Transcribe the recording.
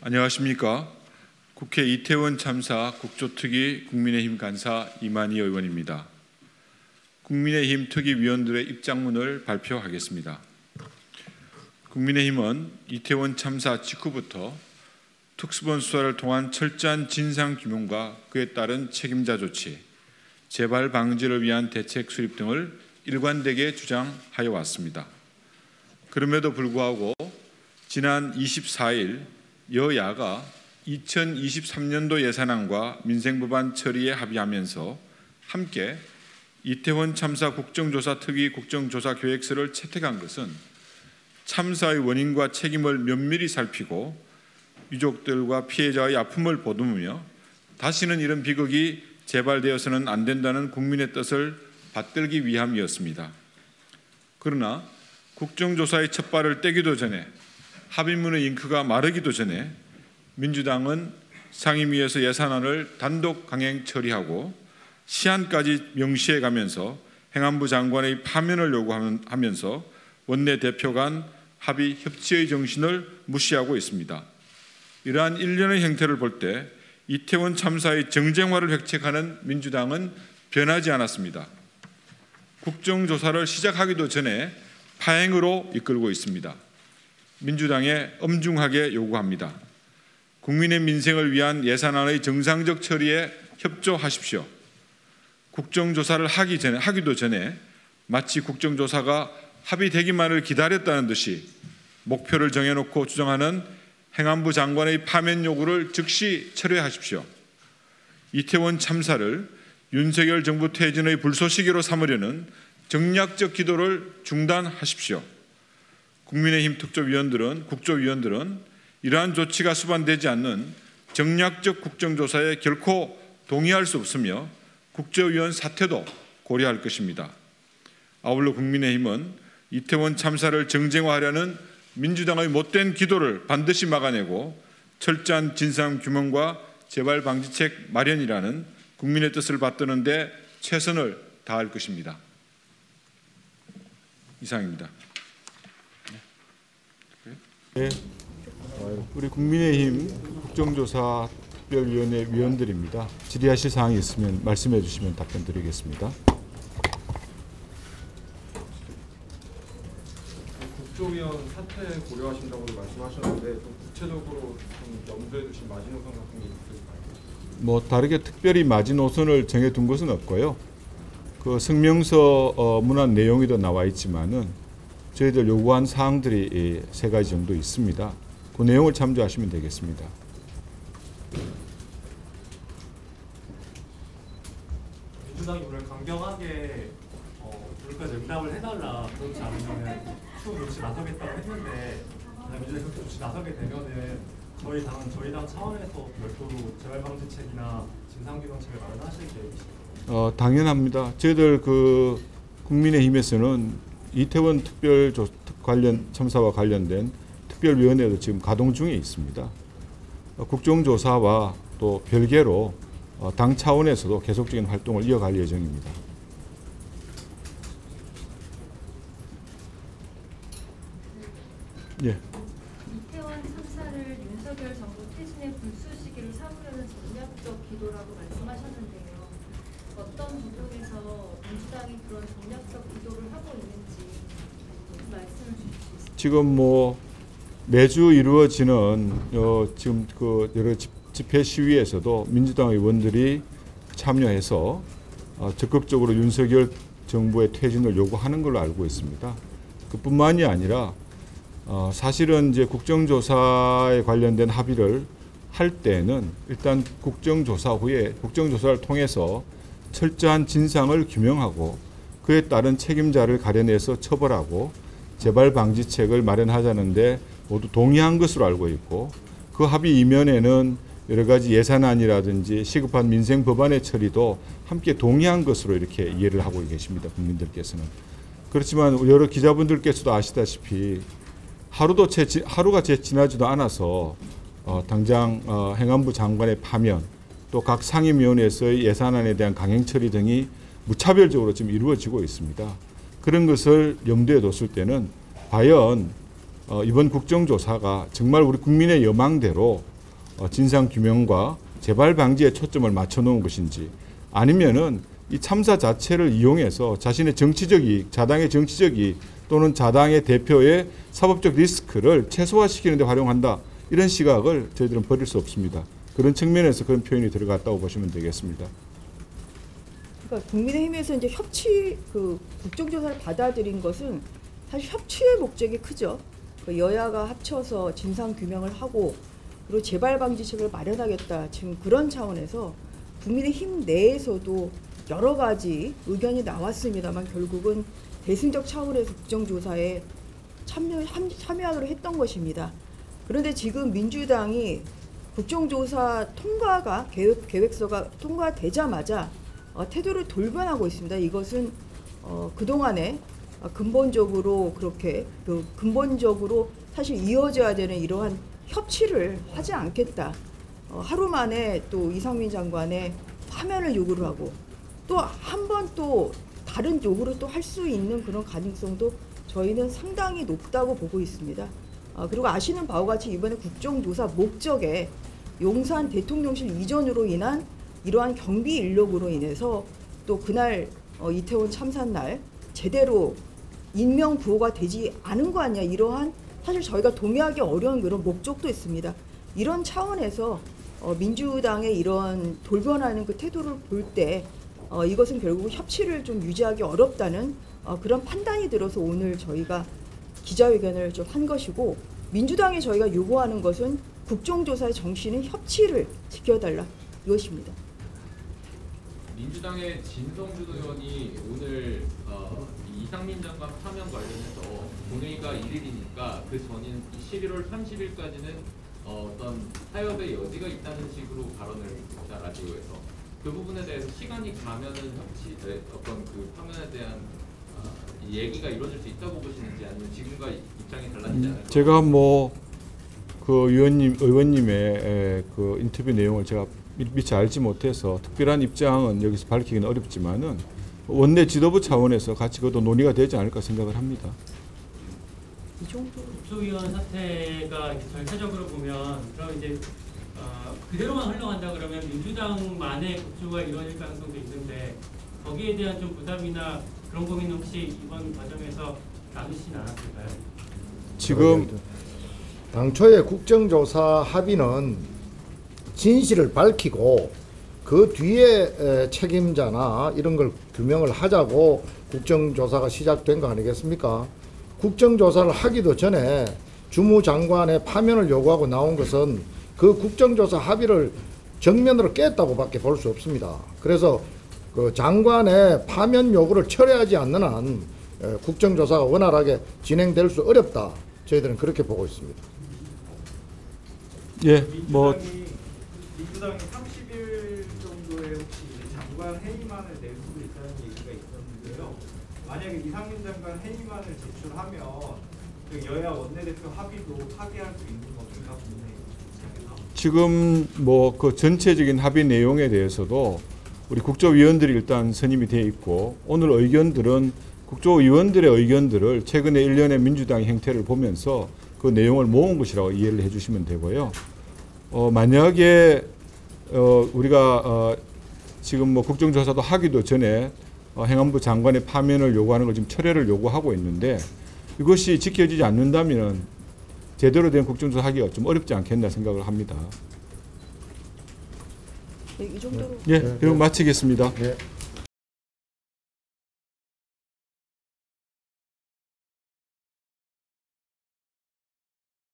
안녕하십니까. 국회 이태원 참사 국조특위 국민의힘 간사 이만희 의원입니다. 국민의힘 특위위원들의 입장문을 발표하겠습니다. 국민의힘은 이태원 참사 직후부터 특수본 수사를 통한 철저한 진상규명과 그에 따른 책임자 조치, 재발 방지를 위한 대책 수립 등을 일관되게 주장하여 왔습니다. 그럼에도 불구하고 지난 24일 여야가 2023년도 예산안과 민생법안 처리에 합의하면서 함께 이태원 참사 국정조사 특위 국정조사 계획서를 채택한 것은 참사의 원인과 책임을 면밀히 살피고 유족들과 피해자의 아픔을 보듬으며 다시는 이런 비극이 재발되어서는 안 된다는 국민의 뜻을 받들기 위함이었습니다. 그러나 국정조사의 첫 발을 떼기도 전에 합의문의 잉크가 마르기도 전에 민주당은 상임위에서 예산안을 단독 강행 처리하고 시한까지 명시해 가면서 행안부 장관의 파면을 요구하면서 원내대표 간 합의 협치의 정신을 무시하고 있습니다. 이러한 일련의 행태를 볼 때 이태원 참사의 정쟁화를 획책하는 민주당은 변하지 않았습니다. 국정조사를 시작하기도 전에 파행으로 이끌고 있습니다. 민주당에 엄중하게 요구합니다. 국민의 민생을 위한 예산안의 정상적 처리에 협조하십시오. 국정조사를 하기도 전에 마치 국정조사가 합의되기만을 기다렸다는 듯이 목표를 정해놓고 주장하는 행안부 장관의 파면 요구를 즉시 철회하십시오. 이태원 참사를 윤석열 정부 퇴진의 불쏘시개로 삼으려는 정략적 기도를 중단하십시오. 국민의힘 국조위원들은 이러한 조치가 수반되지 않는 정략적 국정조사에 결코 동의할 수 없으며 국조위원 사퇴도 고려할 것입니다. 아울러 국민의힘은 이태원 참사를 정쟁화하려는 민주당의 못된 기도를 반드시 막아내고 철저한 진상규명과 재발방지책 마련이라는 국민의 뜻을 받드는 데 최선을 다할 것입니다. 이상입니다. 네, 우리 국민의힘 국정조사 특별위원회 위원들입니다. 질의하실 사항이 있으면 말씀해 주시면 답변 드리겠습니다. 국조위원 사퇴 고려하신다고 말씀하셨는데 좀 구체적으로 좀 염두에 두신 마지노선 같은 게 있을까요? 다르게 특별히 마지노선을 정해둔 것은 없고요. 그 성명서 문안 내용에도 나와 있지만은 저희들 요구한 사항들이 세 가지 정도 있습니다. 그 내용을 참조하시면 되겠습니다. 민주당이 오늘 강경하게 그렇게까지 응답을 해달라, 그렇지 않으면 추후 조치 나서겠다고 했는데 민주당이 그렇게 조치 나서게 되면은 저희 당 차원에서 별도로 재발방지책이나 진상규명책을 마련하실 계획이신가요? 당연합니다. 저희들 국민의힘에서는 이태원 참사와 관련된 특별위원회도 지금 가동 중에 있습니다. 국정조사와 또 별개로 당 차원에서도 계속적인 활동을 이어갈 예정입니다. 예. 이태원 참사를 윤석열 정부 퇴진의 불쏘시개로 삼으려는 전략적 기도라고 말씀하셨는데요. 어떤 부분에서 민주당이 그런 전략적 기도를 하고 있는지 말씀을 주실 수 있습니까? 지금 매주 이루어지는 지금 여러 집회 시위에서도 민주당 의원들이 참여해서 적극적으로 윤석열 정부의 퇴진을 요구하는 걸로 알고 있습니다. 그뿐만이 아니라 사실은 이제 국정조사에 관련된 합의를 할 때는 일단 국정조사 후에 국정조사를 통해서 철저한 진상을 규명하고 그에 따른 책임자를 가려내서 처벌하고 재발방지책을 마련하자는데 모두 동의한 것으로 알고 있고, 그 합의 이면에는 여러 가지 예산안이라든지 시급한 민생 법안의 처리도 함께 동의한 것으로 이렇게 이해를 하고 계십니다. 국민들께서는. 그렇지만 여러 기자분들께서도 아시다시피 하루가 채 지나지도 않아서 당장 행안부 장관의 파면, 또 각 상임위원회에서의 예산안에 대한 강행 처리 등이 무차별적으로 지금 이루어지고 있습니다. 그런 것을 염두에 뒀을 때는 과연 이번 국정조사가 정말 우리 국민의 여망대로 진상 규명과 재발 방지에 초점을 맞춰 놓은 것인지, 아니면은 이 참사 자체를 이용해서 자신의 정치적 이익, 자당의 정치적 이익 또는 자당의 대표의 사법적 리스크를 최소화시키는 데 활용한다, 이런 시각을 저희들은 버릴 수 없습니다. 그런 측면에서 그런 표현이 들어갔다고 보시면 되겠습니다. 그러니까 국민의힘에서 이제 국정조사를 받아들인 것은 사실 협치의 목적이 크죠. 여야가 합쳐서 진상 규명을 하고 그리고 재발 방지책을 마련하겠다, 지금 그런 차원에서 국민의힘 내에서도 여러 가지 의견이 나왔습니다만 결국은 대승적 차원에서 국정조사에 참여하기로 했던 것입니다. 그런데 지금 민주당이 국정조사 통과가 계획서가 통과되자마자 태도를 돌변하고 있습니다. 이것은 그동안에 근본적으로 사실 이어져야 되는 이러한 협치를 하지 않겠다. 하루 만에 또 이상민 장관의 파면을 요구를 하고 또 한 번 또 다른 요구를 또 할 수 있는 그런 가능성도 저희는 상당히 높다고 보고 있습니다. 그리고 아시는 바와 같이 이번에 국정조사 목적에 용산 대통령실 이전으로 인한 이러한 경비 인력으로 인해서 또 그날 이태원 참사 날 제대로 인명 구호가 되지 않은 거 아니냐, 이러한 사실 저희가 동의하기 어려운 그런 목적도 있습니다. 이런 차원에서 민주당의 이런 돌변하는 그 태도를 볼 때 이것은 결국 협치를 좀 유지하기 어렵다는 그런 판단이 들어서 오늘 저희가 기자회견을 좀 한 것이고, 민주당에 저희가 요구하는 것은 국정조사의 정신은 협치를 지켜달라, 이것입니다. 민주당의 진성준 의원이 오늘 이상민 장관 파면 관련해서 본회의가 1일이니까 그 전인 11월 30일까지는 어떤 타협의 여지가 있다는 식으로 발언을 했다, 라디오에서. 그 부분에 대해서 시간이 가면은 어떤 그 파면에 대한 얘기가 이루어질 수 있다고 보시는지, 아니면 지금과 입장이 달라지지 않을까? 제가 그 의원님의 그 인터뷰 내용을 제가 미처 알지 못해서 특별한 입장은 여기서 밝히기는 어렵지만은 원내 지도부 차원에서 같이 그것도 논의가 되지 않을까 생각을 합니다. 이 정도. 국조위원 사태가 절차적으로 보면 그럼 이제 그대로만 흘러간다 그러면 민주당만의 국조가 이루어질 가능성도 있는데, 거기에 대한 좀 부담이나 그런 고민 혹시 이번 과정에서 나누시진 않았을까요? 지금 당초에 국정조사 합의는 진실을 밝히고 그 뒤에 책임자나 이런 걸 규명을 하자고 국정조사가 시작된 거 아니겠습니까? 국정조사를 하기도 전에 주무장관의 파면을 요구하고 나온 것은 그 국정조사 합의를 정면으로 깼다고 밖에 볼 수 없습니다. 그래서 그 장관의 파면 요구를 철회하지 않는 한 국정조사가 원활하게 진행될 수 어렵다, 저희들은 그렇게 보고 있습니다. 예, 민주당이 30일 정도에 혹시 장관 해임안을 낼 수도 있다는 얘기가 있었는데요. 만약에 이상민 장관 해임안을 제출하면 그 여야 원내대표 합의도 파기할 수 있는 겁니까? 지금 그 전체적인 합의 내용에 대해서도 우리 국조위원들이 일단 선임이 되어 있고, 오늘 의견들은 국조위원들의 의견들을 최근에 일련의 민주당의 행태를 보면서 그 내용을 모은 것이라고 이해를 해주시면 되고요. 만약에 우리가 지금 국정조사도 하기도 전에 행안부 장관의 파면을 요구하는 걸 지금 철회를 요구하고 있는데, 이것이 지켜지지 않는다면 제대로 된 국정조사 하기가 좀 어렵지 않겠나 생각을 합니다. 네, 이 정도로. 예, 그럼 마치겠습니다. 예.